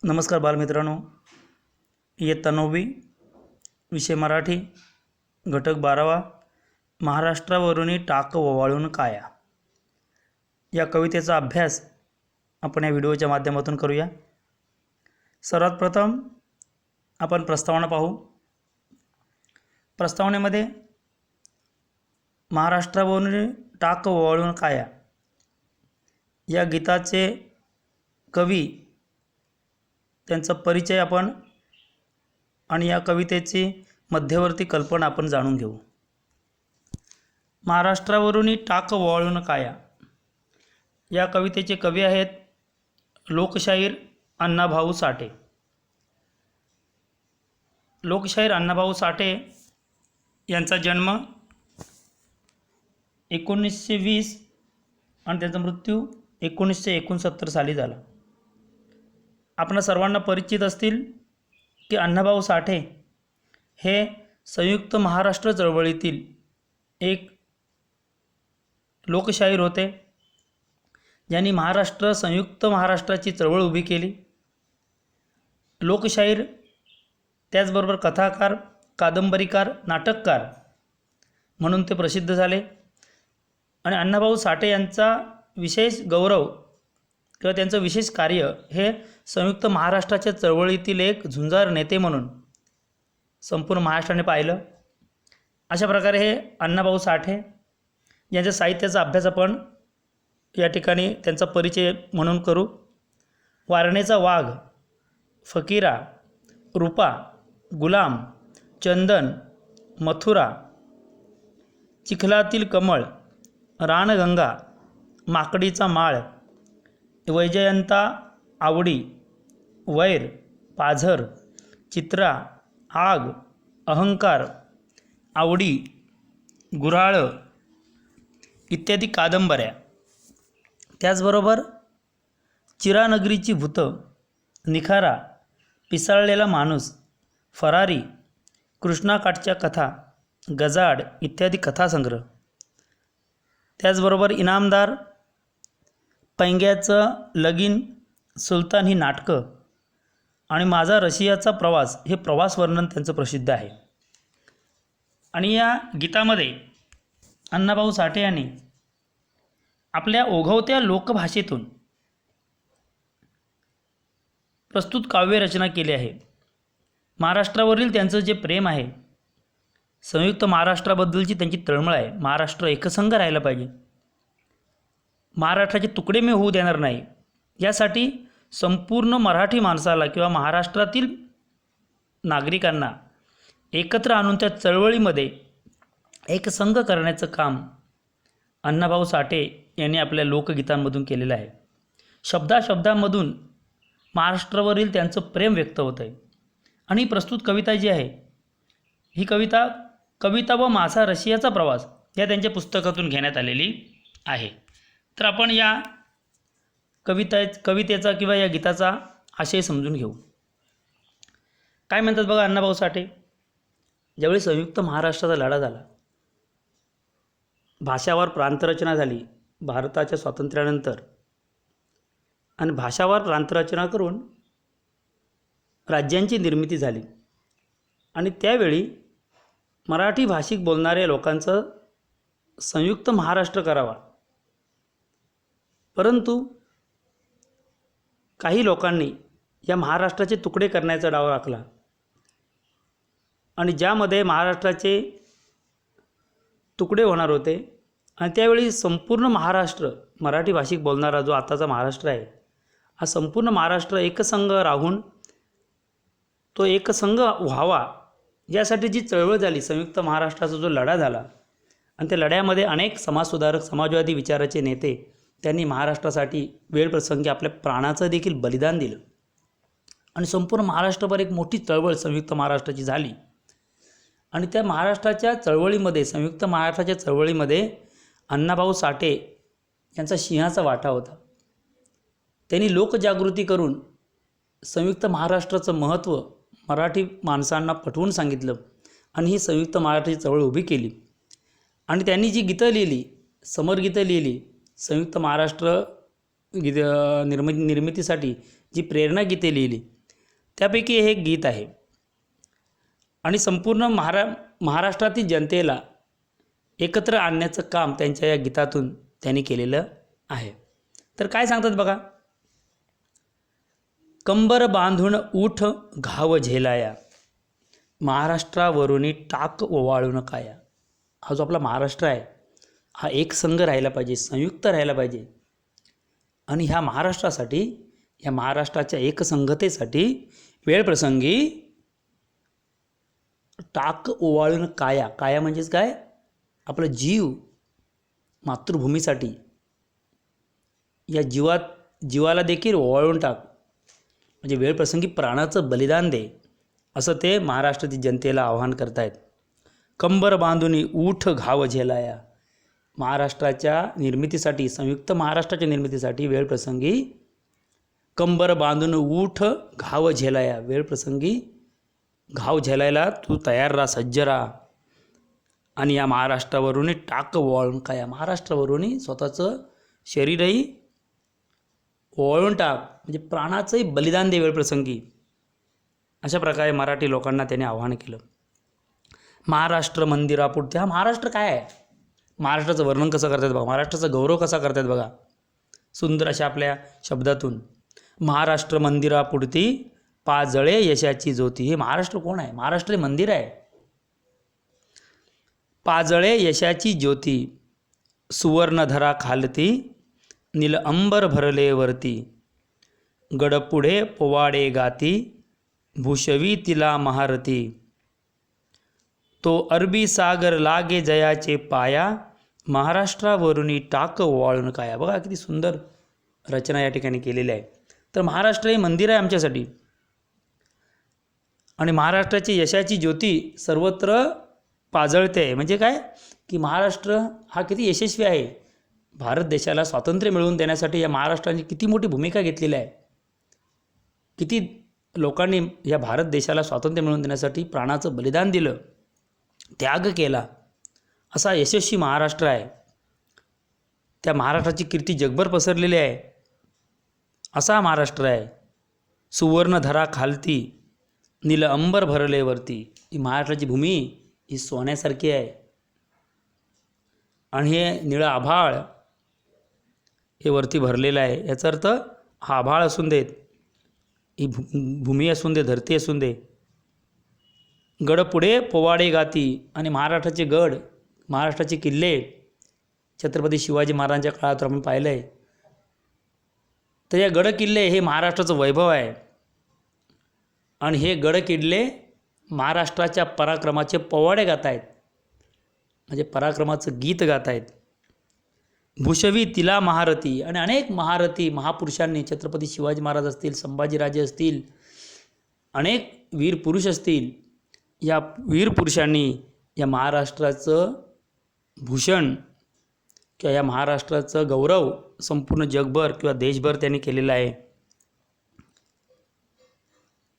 नमस्कार बालमित्रांनो, इयत्ता 9वी, विषय मराठी, घटक 12वा, महाराष्ट्रावरून टाक ओवाळून काया या कवितेचा अभ्यास आपण या व्हिडिओच्या माध्यमातून करूया। सर्वात प्रथम आपण प्रस्तावना पाहू। प्रस्तावनेमध्ये महाराष्ट्रावरून टाक ओवाळून काया या गीताचे कवी, त्यांचा परिचय आपण आणि या कवितेची मध्यवर्ती कल्पना आपण जाणून घेऊ। महाराष्ट्रावरून टाक ओवाळून काया या कवितेचे कवी आहेत लोकशाहीर अण्णाभाऊ साठे। लोकशाहीर अण्णाभाऊ साठे यांचा जन्म 1920 आणि त्यांचा मृत्यू 1969 साली झाला। आपणा सर्वांना परिचित असतील की अण्णाभाऊ साठे हे संयुक्त महाराष्ट्र चळवळीतील एक लोकशाहीर होते, ज्यांनी संयुक्त महाराष्ट्राची चळवळ उभी केली। लोकशाहीर, त्याचबरोबर कथाकार, कादंबरीकार, नाटककार म्हणून ते प्रसिद्ध झाले। आणि अण्णाभाऊ साठे यांचा विशेष गौरव किंवा त्यांचं विशेष कार्य हे संयुक्त महाराष्ट्राच्या चळवळीतील एक झुंजार नेते म्हणून संपूर्ण महाराष्ट्राने पाहिलं। अशा प्रकारे हे अण्णाभाऊ साठे यांच्या साहित्याचा अभ्यास आपण या ठिकाणी त्यांचा परिचय म्हणून करू। वारणेचा वाघ, फकीरा, रूपा, गुलाम, चंदन, मथुरा, चिखलातील कमळ, रानगंगा, माकडीचा माळ, वैजयंता, आवडी, वैर, पाझर, चित्रा, आग, अहंकार, आवडी, गुऱ्हाळ इत्यादी कादंबऱ्या, त्याचबरोबर चिरानगरीची भूतं, निखारा, पिसाळलेला माणूस, फरारी, कृष्णाकाठच्या कथा, गजाड इत्यादी कथासंग्रह, त्याचबरोबर इनामदार, पैंग्याचं लगीन, सुलतान ही नाटकं आणि माझा रशियाचा प्रवास हे प्रवास वर्णन त्यांचं प्रसिद्ध आहे। आणि या गीतामध्ये अण्णाभाऊ साठे यांनी आपल्या ओघवत्या लोकभाषेतून प्रस्तुत काव्यरचना केली आहे। महाराष्ट्रावरील त्यांचं जे प्रेम आहे, संयुक्त महाराष्ट्राबद्दलची त्यांची तळमळ आहे, महाराष्ट्र एकसंघ राहिला पाहिजे, महाराष्ट्राचे तुकडे मी होऊ देणार नाही, यासाठी संपूर्ण मराठी माणसाला किंवा महाराष्ट्रातील नागरिकांना एकत्र आणून त्या चळवळीमध्ये एकसंघ करण्याचं काम अण्णाभाऊ साठे यांनी आपल्या लोकगीतांमधून केलेलं आहे। शब्दाशब्दांमधून महाराष्ट्रावरील त्यांचं प्रेम व्यक्त होतं आहे। आणि प्रस्तुत कविता जी आहे, ही कविता व माझा रशियाचा प्रवास या त्यांच्या पुस्तकातून घेण्यात आलेली आहे। तर आपण या कवितेचा किंवा या गीताचा आशय समजून घेऊ। काय म्हणतात बघा अण्णाभाऊ साठे, ज्यावेळी संयुक्त महाराष्ट्राचा लढा झाला, भाषावार प्रांतरचना झाली भारताच्या स्वातंत्र्यानंतर, आणि भाषावार प्रांतरचना करून राज्यांची निर्मिती झाली, आणि त्यावेळी मराठी भाषिक बोलणाऱ्या लोकांचं संयुक्त महाराष्ट्र करावा, परंतु काही लोकांनी या महाराष्ट्राचे तुकडे करण्याचा डाव आखला, आणि ज्यामध्ये महाराष्ट्राचे तुकडे होणार होते, आणि त्यावेळी संपूर्ण महाराष्ट्र मराठी भाषिक बोलणारा जो आताचा महाराष्ट्र आहे, हा संपूर्ण महाराष्ट्र एकसंघ राहून तो एकसंघ व्हावा यासाठी जी चळवळ झाली, संयुक्त महाराष्ट्राचा जो लढा झाला, आणि त्या लढ्यामध्ये अनेक समाजसुधारक, समाजवादी विचाराचे नेते त्यांनी महाराष्ट्रासाठी वेळप्रसंगी आपल्या प्राणाचं देखील बलिदान दिलं, आणि संपूर्ण महाराष्ट्रभर एक मोठी चळवळ संयुक्त महाराष्ट्राची झाली। आणि त्या महाराष्ट्राच्या चळवळीमध्ये, संयुक्त महाराष्ट्राच्या चळवळीमध्ये अण्णाभाऊ साठे यांचा सिंहाचा वाटा होता। त्यांनी लोकजागृती करून संयुक्त महाराष्ट्राचं महत्त्व मराठी माणसांना पटवून सांगितलं, आणि ही संयुक्त महाराष्ट्राची चळवळ उभी केली। आणि त्यांनी जी गीतं लिहिली, समरगीतं लिहिली, संयुक्त महाराष्ट्र निर्मितीसाठी जी प्रेरणा गीते लिहिली त्यापैकी हे एक गीत आहे. आणि संपूर्ण महाराष्ट्रातील जनतेला एकत्र आणण्याचं काम त्यांच्या या गीतातून त्यांनी केलेलं आहे. तर काय सांगतात बघा. कंबर बांधून ऊठ घाव झेलाया, महाराष्ट्रावरून टाक ओवाळून काया. हा जो आपला महाराष्ट्र आहे हा एक संघ राहायला पाहिजे, संयुक्त राहायला पाहिजे. आणि ह्या महाराष्ट्रासाठी, ह्या महाराष्ट्राच्या एकसंघतेसाठी वेळप्रसंगी टाक ओवाळून काया. काया म्हणजेच काय, आपलं जीव मातृभूमीसाठी, या जीवाला देखील ओवाळून टाक, म्हणजे वेळप्रसंगी प्राणाचं बलिदान दे, असं ते महाराष्ट्रातील जनतेला आवाहन करतायत. कंबर बांधून ऊठ घाव झेलाया, महाराष्ट्राच्या निर्मितीसाठी, संयुक्त महाराष्ट्राच्या निर्मितीसाठी वेळप्रसंगी कंबर बांधून ऊठ घाव झेलाया, वेळप्रसंगी घाव झेलायला तू तयार राहा, सज्ज राहा. आणि या महाराष्ट्रावरून टाक ओवाळून काया, महाराष्ट्रावरून स्वतःचं शरीरही ओवाळून टाक, म्हणजे प्राणाचंही बलिदान दे वेळप्रसंगी. अशा प्रकारे मराठी लोकांना त्याने आवाहन केलं. महाराष्ट्र मंदिरापुढे, हा महाराष्ट्र काय आहे, महाराष्ट्राचं वर्णन कसं करतात बघा, महाराष्ट्राचा गौरव कसा करतात बघा सुंदर अशा आपल्या शब्दातून. महाराष्ट्र मंदिरापुढती पाजळे यशाची ज्योती. हे महाराष्ट्र कोण आहे, महाराष्ट्र हे मंदिर आहे. पाजळे यशाची ज्योती, सुवर्णधरा खालती, नील अंबर भरले वरती, गडपुढे पोवाडे गाती, भूषवी तिला महारती, तो अरबी सागर लागे जयाचे पाया, महाराष्ट्रावरून टाक ओवाळून काया. बघा किती सुंदर रचना या ठिकाणी केलेली आहे. तर महाराष्ट्र हे मंदिर आहे आमच्यासाठी. आणि महाराष्ट्राची यशाची ज्योती सर्वत्र पाजळते आहे. म्हणजे काय की महाराष्ट्र हा किती यशस्वी आहे. भारत देशाला स्वातंत्र्य मिळवून देण्यासाठी या महाराष्ट्राने किती मोठी भूमिका घेतलेली आहे. किती लोकांनी या भारत देशाला स्वातंत्र्य मिळवून देण्यासाठी प्राणाचं बलिदान दिलं, त्याग केला. असा यशस्वी महाराष्ट्र आहे. त्या महाराष्ट्राची कीर्ती जगभर पसरलेली आहे. असा महाराष्ट्र आहे. सुवर्णधरा खालती, नील अंबर भरले वरती. ही महाराष्ट्राची भूमी ही सोन्यासारखी आहे. आणि हे निळं आभाळ हे वरती भरलेलं आहे. याचा अर्थ हा आभाळ असून देत, ही भूमी असून दे, धरती असून दे. गड पुढे पोवाडे गाती. आणि महाराष्ट्राचे गड, महाराष्ट्राचे किल्ले छत्रपती शिवाजी महाराजांच्या काळात आपण पाहिलं आहे. तर या गड किल्ले हे महाराष्ट्राचं वैभव आहे. आणि हे गड किल्ले महाराष्ट्राच्या पराक्रमाचे पोवाडे गात आहेत, म्हणजे पराक्रमाचं गीत गात आहेत. भूषवी तिला महारथी. आणि अनेक महारथी महापुरुषांनी, छत्रपती शिवाजी महाराज असतील, संभाजीराजे असतील, अनेक वीर पुरुष असतील, या वीर पुरुषांनी या महाराष्ट्राचं भूषण किंवा या महाराष्ट्राचं गौरव संपूर्ण जगभर किंवा देशभर त्यांनी केलेलं आहे.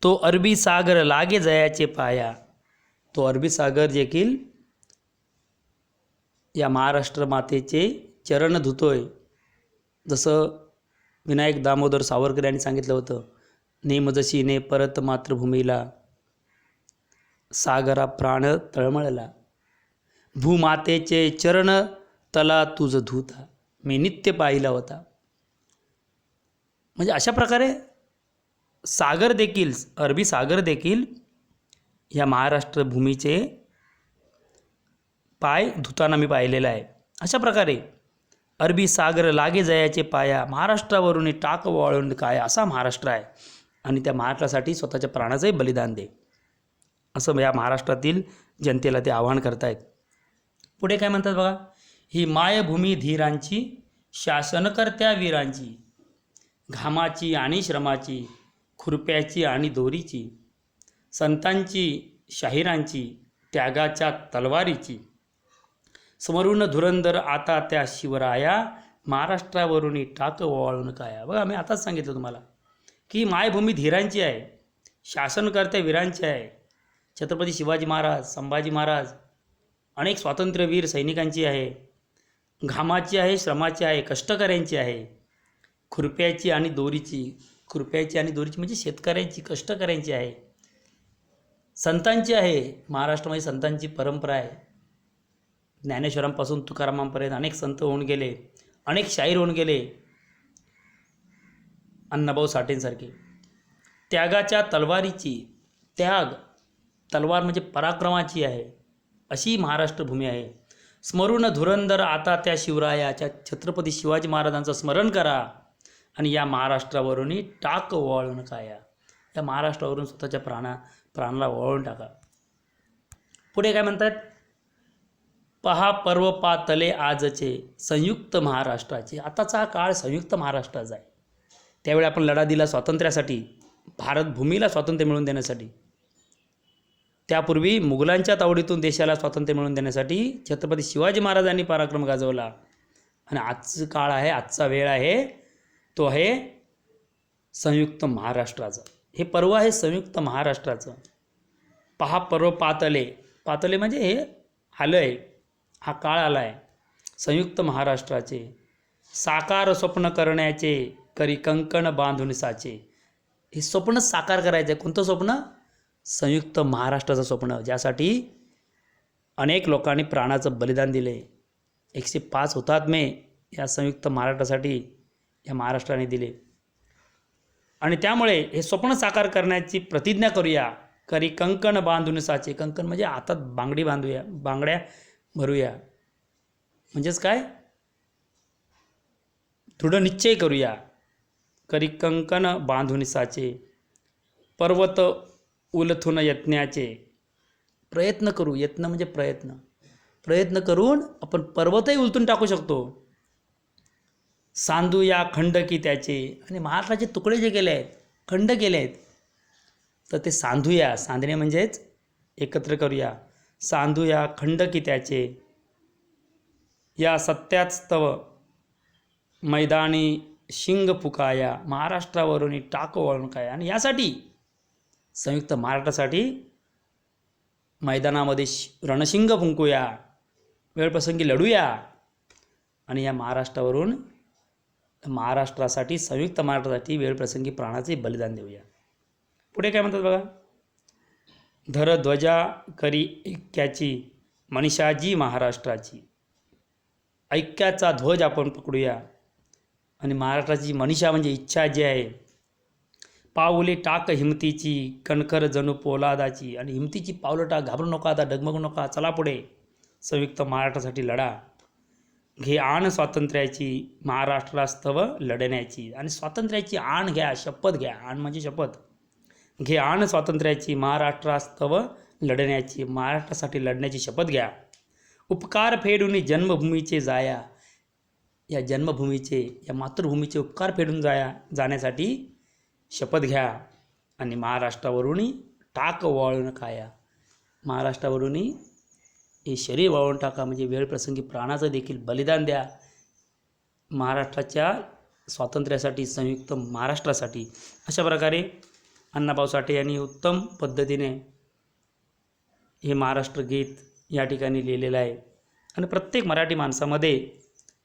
तो अरबी सागर लागे जयाचे पाया. तो अरबी सागर देखील या महाराष्ट्र मातेचे चरण धुतोय. जसं विनायक दामोदर सावरकर यांनी सांगितलं होतं, नेम जशी ने परत मातृभूमीला, सागरा प्राण तळमळला, भूमातेचे चरण तला तुझ धुता, मी नित्य पाहिला होता. म्हणजे अशा प्रकारे सागर देखील, अरबी सागर देखील या महाराष्ट्र भूमीचे पाय धुताना मी पाहिलेला आहे. अशा प्रकारे अरबी सागर लागे जयाचे पाया, महाराष्ट्रावरून टाक वाळून काय, असा महाराष्ट्र आहे. आणि त्या महाराष्ट्रासाठी स्वतःच्या प्राणाचंही बलिदान दे, असं या महाराष्ट्रातील जनतेला ते आवाहन करतायत. पुढे काय म्हणतात बघा. ही मायभूमी धीरांची, शासनकर्त्या वीरांची, घामाची आणि श्रमाची, खुरप्याची आणि दोरीची, संतांची शाहिरांची, त्यागाच्या तलवारीची, समरून धुरंदर आता त्या शिवराया, महाराष्ट्रावरून टाक ओवाळून काया. बघा मी आताच सांगितलं तुम्हाला की मायभूमी धीरांची आहे, शासनकर्त्या वीरांची आहे. छत्रपती शिवाजी महाराज, संभाजी महाराज, अनेक स्वातंत्र्यवीर सैनिकांची आहे. घामाची आहे, श्रमाची आहे, कष्टकऱ्यांची आहे. खुरप्याची आणि दोरीची. खुरप्याची आणि दोरीची म्हणजे शेतकऱ्यांची, कष्टकऱ्यांची आहे, संतांची आहे. महाराष्ट्रामध्ये संतांची परंपरा आहे. ज्ञानेश्वरांपासून तुकारामांपर्यंत अनेक संत होऊन गेले, अनेक शाहीर होऊन गेले, अण्णाभाऊ साठेंसारखे. त्यागाच्या तलवारीची, त्याग, तलवार म्हणजे पराक्रमाची आहे, अशी महाराष्ट्र भूमी आहे. स्मरून धुरंधर आता त्या शिवरायाच्या, छत्रपती शिवाजी महाराजांचं स्मरण करा आणि या महाराष्ट्रावरूनही टाक वळून काया. या महाराष्ट्रावरून स्वतःच्या प्राणाला वळून टाका. पुढे काय म्हणतात? पहा पर्व पातले आजचे संयुक्त महाराष्ट्राचे. आताचा हा काळ संयुक्त महाराष्ट्राचा आहे. त्यावेळी आपण लढा दिला स्वातंत्र्यासाठी, भारत भूमीला स्वातंत्र्य मिळवून देण्यासाठी. त्यापूर्वी मुघलांच्या तावडीतून देशाला स्वातंत्र्य मिळवून देण्यासाठी छत्रपती शिवाजी महाराजांनी पराक्रम गाजवला. आणि आजचा काळ आहे, आजचा वेळ आहे, तो आहे संयुक्त महाराष्ट्राचा. हे पर्व आहे संयुक्त महाराष्ट्राचं. पहा पर्व पातले. पातले म्हणजे हे आलं आहे, हा काळ आला आहे संयुक्त महाराष्ट्राचे. साकार स्वप्न करण्याचे करी कंकण बांधून साचे. हे स्वप्न साकार करायचं आहे. कोणतं स्वप्न? संयुक्त महाराष्ट्राचं स्वप्न, ज्यासाठी अनेक लोकांनी प्राणाचं बलिदान दिले. 105 हुतात्मे या संयुक्त महाराष्ट्रासाठी या महाराष्ट्राने दिले. आणि त्यामुळे हे स्वप्न साकार करण्याची प्रतिज्ञा करूया. करी कंकण बांधून साचे. कंकण म्हणजे हातात बांगडी बांधूया, बांगड्या भरूया. म्हणजेच काय? दृढ निश्चय करूया. करी कंकण बांधून साचे. पर्वत उलथून यत्नाचे. प्रयत्न करू. यत्न म्हणजे प्रयत्न. प्रयत्न करून आपण पर्वतही उलटून टाकू शकतो. सांधूया खंड की त्याचे. आणि महाराष्ट्राचे तुकडे जे केले आहेत, खंड केले आहेत, तर ते सांधूया. सांधणे म्हणजेच एकत्र करूया. सांधूया खंड की त्याचे. या सत्यास्तव मैदानी शिंग फुकाया. महाराष्ट्रावरून टाक वळून काय. आणि यासाठी संयुक्त महाराष्ट्रासाठी मैदानामध्ये रणशिंग फुंकूया, वेळप्रसंगी लढूया आणि या महाराष्ट्रासाठी संयुक्त महाराष्ट्रासाठी वेळप्रसंगी प्राणाचे बलिदान देऊया. पुढे काय म्हणतात बघा? धर ध्वजा करी ऐक्याची मनीषाजी महाराष्ट्राची. ऐक्याचा ध्वज आपण पकडूया आणि महाराष्ट्राची मनीषा म्हणजे इच्छा जी आहे, पाऊले टाक हिमतीची कणखर जणू पोलादाची. आणि हिमतीची पावलं टाक, घाबरू नका, आता डगमगू नका, चला पुढे, संयुक्त महाराष्ट्रासाठी लढा. घे आण स्वातंत्र्याची महाराष्ट्रास्तव लढण्याची. आणि स्वातंत्र्याची आण घ्या, शपथ घ्या. आण म्हणजे शपथ. घे आण स्वातंत्र्याची महाराष्ट्रास्तव लढण्याची. महाराष्ट्रासाठी लढण्याची शपथ घ्या. उपकार फेडून जन्मभूमीचे जाया. या जन्मभूमीचे, या मातृभूमीचे उपकार फेडून जाण्यासाठी शपथ घ्या. आणि महाराष्ट्रावरूनही टाक वळून खाया. महाराष्ट्रावरूनही हे शरीर वळवून टाका, म्हणजे वेळप्रसंगी प्राणाचं देखील बलिदान द्या महाराष्ट्राच्या स्वातंत्र्यासाठी, संयुक्त महाराष्ट्रासाठी. अशा प्रकारे अण्णाभाऊ साठे यांनी उत्तम पद्धतीने हे महाराष्ट्र गीत या ठिकाणी लिहिलेलं आहे. आणि प्रत्येक मराठी माणसामध्ये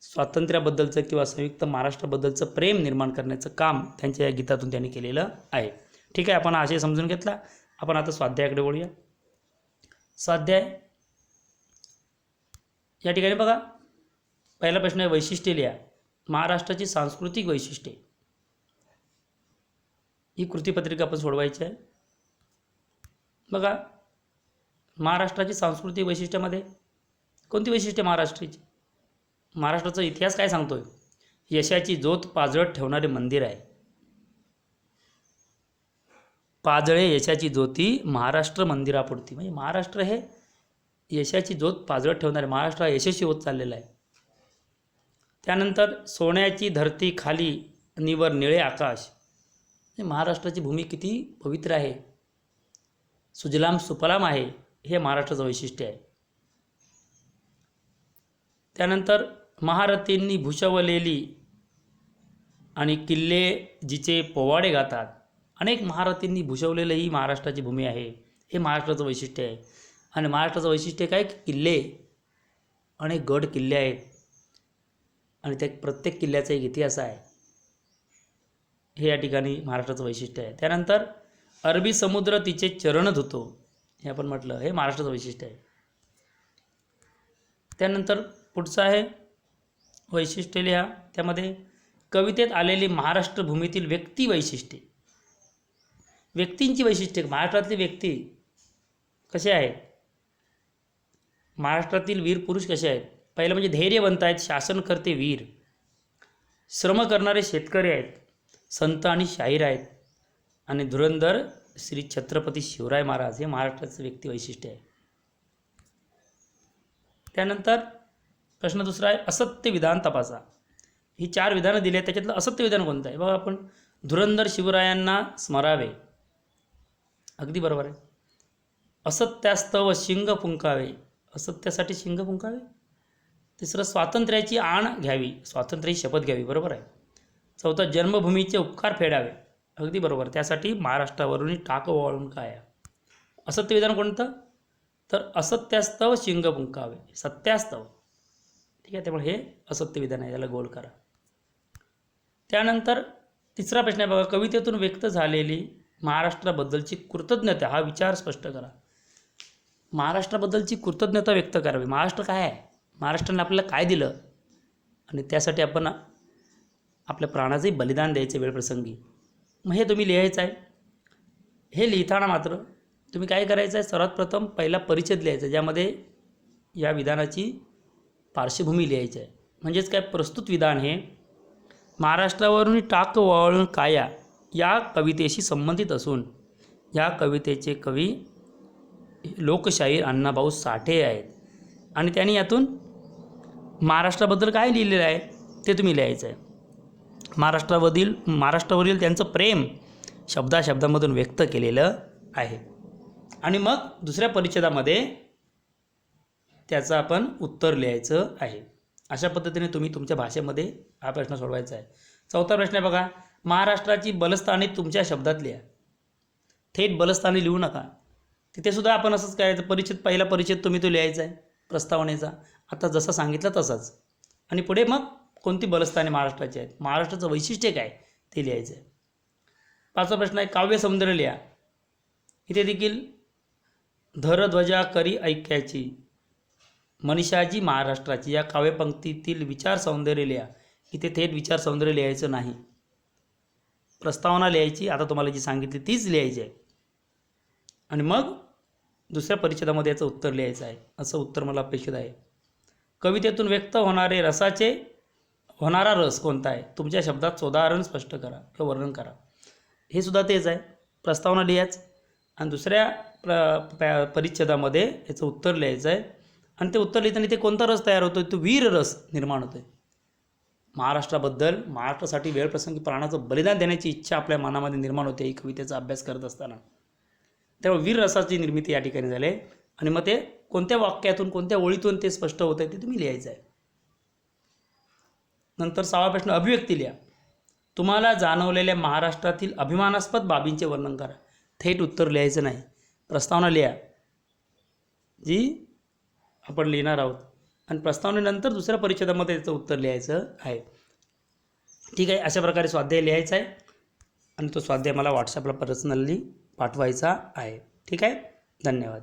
स्वातंत्र्याबद्दलचं किंवा संयुक्त महाराष्ट्राबद्दलचं प्रेम निर्माण करण्याचं काम त्यांच्या या गीतातून त्यांनी केलेलं आहे. ठीक आहे, आपण आशय समजून घेतला. आपण आता स्वाध्यायाकडे वळूया. स्वाध्याय या ठिकाणी बघा, पहिला प्रश्न आहे वैशिष्ट्ये लिहा. महाराष्ट्राची सांस्कृतिक वैशिष्ट्ये. ही कृतीपत्रिका आपण सोडवायची आहे. बघा, महाराष्ट्राची सांस्कृतिक वैशिष्ट्यामध्ये कोणती वैशिष्ट्ये महाराष्ट्राची? महाराष्ट्राचा इतिहास काय सांगतोय? यशाची ज्योत पाजळत ठेवणारे मंदिर आहे. पाजळे यशाची ज्योती महाराष्ट्र मंदिरापुरती. म्हणजे महाराष्ट्र हे यशाची ज्योत पाजळत ठेवणारे, महाराष्ट्र यशस्वी होत चाललेला आहे. त्यानंतर सोन्याची धरती खाली निवर निळे आकाश. महाराष्ट्राची भूमी किती पवित्र आहे, सुजलाम सुफलाम आहे, हे महाराष्ट्राचं वैशिष्ट्य आहे. त्यानंतर महारथींनी भूषवलेली आणि किल्ले जिचे पोवाडे गातात. अनेक महारथींनी भूषवलेलं ही महाराष्ट्राची भूमी आहे, हे महाराष्ट्राचं वैशिष्ट्य आहे. आणि महाराष्ट्राचं वैशिष्ट्य काय? किल्ले, अनेक गड किल्ले आहेत आणि त्या प्रत्येक किल्ल्याचा एक इतिहास आहे. हे या ठिकाणी महाराष्ट्राचं वैशिष्ट्य आहे. त्यानंतर अरबी समुद्र तिचे चरण धुतो, हे आपण म्हटलं, हे महाराष्ट्राचं वैशिष्ट्य आहे. त्यानंतर पुढचं आहे वैशिष्ट्य लिहा, त्यामध्ये कवितेत आलेली महाराष्ट्र भूमीतील व्यक्ती वैशिष्ट्ये, व्यक्तींची वैशिष्ट्ये, महाराष्ट्रातले व्यक्ती कसे आहेत, महाराष्ट्रातील वीर पुरुष कसे आहेत. पहिलं म्हणजे धैर्यवंत आहेत, शासनकर्ते वीर, श्रम करणारे शेतकरी आहेत, संत आणि शाहीर आहेत, आणि धुरंधर श्री छत्रपती शिवराय महाराज, हे महाराष्ट्राचं व्यक्ती वैशिष्ट्य आहे. त्यानंतर प्रश्न दुसरा आहे असत्य विधान तपासा. ही 4 विधानं दिली आहेत, त्याच्यातलं असत्य विधान कोणतं आहे बघा. आपण धुरंधर शिवरायांना स्मरावे, अगदी बरोबर आहे. असत्यास्तव शिंग फुंकावे, असत्यासाठी शिंग फुंकावे. तिसरं स्वातंत्र्याची आण घ्यावी, स्वातंत्र्याची शपथ घ्यावी, बरोबर आहे. चौथं जन्मभूमीचे उपकार फेडावे, अगदी बरोबर, त्यासाठी महाराष्ट्रावरून टाक वळून काय. असत्य विधान कोणतं, तर असत्यास्तव शिंग फुंकावे, सत्यास्तव, ठीक आहे. त्यामुळे हे असत्य विधान आहे, याला गोल करा. त्यानंतर तिसरा प्रश्न आहे बघा, कवितेतून व्यक्त झालेली महाराष्ट्राबद्दलची कृतज्ञता, हा विचार स्पष्ट करा. महाराष्ट्राबद्दलची कृतज्ञता व्यक्त करावी. महाराष्ट्र काय आहे, महाराष्ट्राने आपल्याला काय दिलं, आणि त्यासाठी आपण आपल्या प्राणाचंही बलिदान द्यायचं वेळप्रसंगी. मग हे तुम्ही लिहायचं आहे. हे लिहिताना मात्र तुम्ही काय करायचं आहे, सर्वात प्रथम पहिला परिच्छेद लिहायचा, ज्यामध्ये या विधानाची पार्श्वभूमी लिहायची आहे. म्हणजेच काय, प्रस्तुत विधान हे महाराष्ट्रावरून टाक वळून काया या कवितेशी संबंधित असून या कवितेचे कवी लोकशाहीर अण्णाभाऊ साठे आहेत, आणि त्यांनी यातून महाराष्ट्राबद्दल काय लिहिलेलं आहे ते तुम्ही लिहायचं आहे. महाराष्ट्रावरील त्यांचं प्रेम शब्दाशब्दांमधून व्यक्त केलेलं आहे. आणि मग दुसऱ्या परिच्छेदामध्ये त्याचं आपण उत्तर लिहायचं आहे. अशा पद्धतीने तुम्ही तुमच्या भाषेमध्ये हा प्रश्न सोडवायचा आहे. चौथा प्रश्न आहे बघा, महाराष्ट्राची बलस्थाने तुमच्या शब्दात लिहा. थेट बलस्थाने लिहू नका, तिथेसुद्धा आपण असंच करायचं. पहिला परिच्छेद तुम्ही तो लिहायचा आहे प्रस्तावनेचा, आता जसं सांगितलं तसंच, आणि पुढे मग कोणती बलस्थाने महाराष्ट्राची आहेत, महाराष्ट्राचं वैशिष्ट्य काय ते लिहायचं आहे. पाचवा प्रश्न आहे काव्य सौंदर्य लिहा. इथे देखील धरध्वजा करी ऐक्याची मनीषाजी महाराष्ट्राची या काव्यपंक्तीतील विचार सौंदर्य लिहा. इथे थेट विचार सौंदर्य लिहायचं नाही, प्रस्तावना लिहायची, आता तुम्हाला जी सांगितली तीच लिहायची आहे, आणि मग दुसऱ्या परिच्छेदामध्ये याचं उत्तर लिहायचं आहे. असं उत्तर मला अपेक्षित आहे. कवितेतून व्यक्त होणारा रस कोणता आहे, तुमच्या शब्दात उदाहरण स्पष्ट करा किंवा वर्णन करा. हे सुद्धा तेच आहे, प्रस्तावना लिहायचं आणि दुसऱ्या परिच्छेदामध्ये याचं उत्तर लिहायचं आहे. आणि ते उत्तर लिहिताना ते कोणता रस तयार होतो, तो वीर रस निर्माण होतो आहे. महाराष्ट्राबद्दल, महाराष्ट्रासाठी वेळप्रसंगी प्राणाचं बलिदान देण्याची इच्छा आपल्या मनामध्ये निर्माण होते ही कवितेचा अभ्यास करत असताना. त्यामुळे वीर रसाची निर्मिती या ठिकाणी झाली आहे. आणि मग ते कोणत्या वाक्यातून, कोणत्या ओळीतून ते स्पष्ट होतं आहे ते तुम्ही लिहायचं आहे. नंतर 6वा प्रश्न, अभिव्यक्ती लिहा. तुम्हाला जाणवलेल्या महाराष्ट्रातील अभिमानास्पद बाबींचे वर्णन करा. थेट उत्तर लिहायचं नाही, प्रस्तावना लिहा जी आपण लिहिणार आहोत, आणि प्रस्तावनेनंतर दुसऱ्या परिच्छेदामध्ये त्याचं उत्तर लिहायचं आहे. ठीक आहे, अशा प्रकारे स्वाध्याय लिहायचा आहे, आणि तो स्वाध्याय मला व्हॉट्सॲपला पर्सनली पाठवायचा आहे. ठीक आहे, धन्यवाद.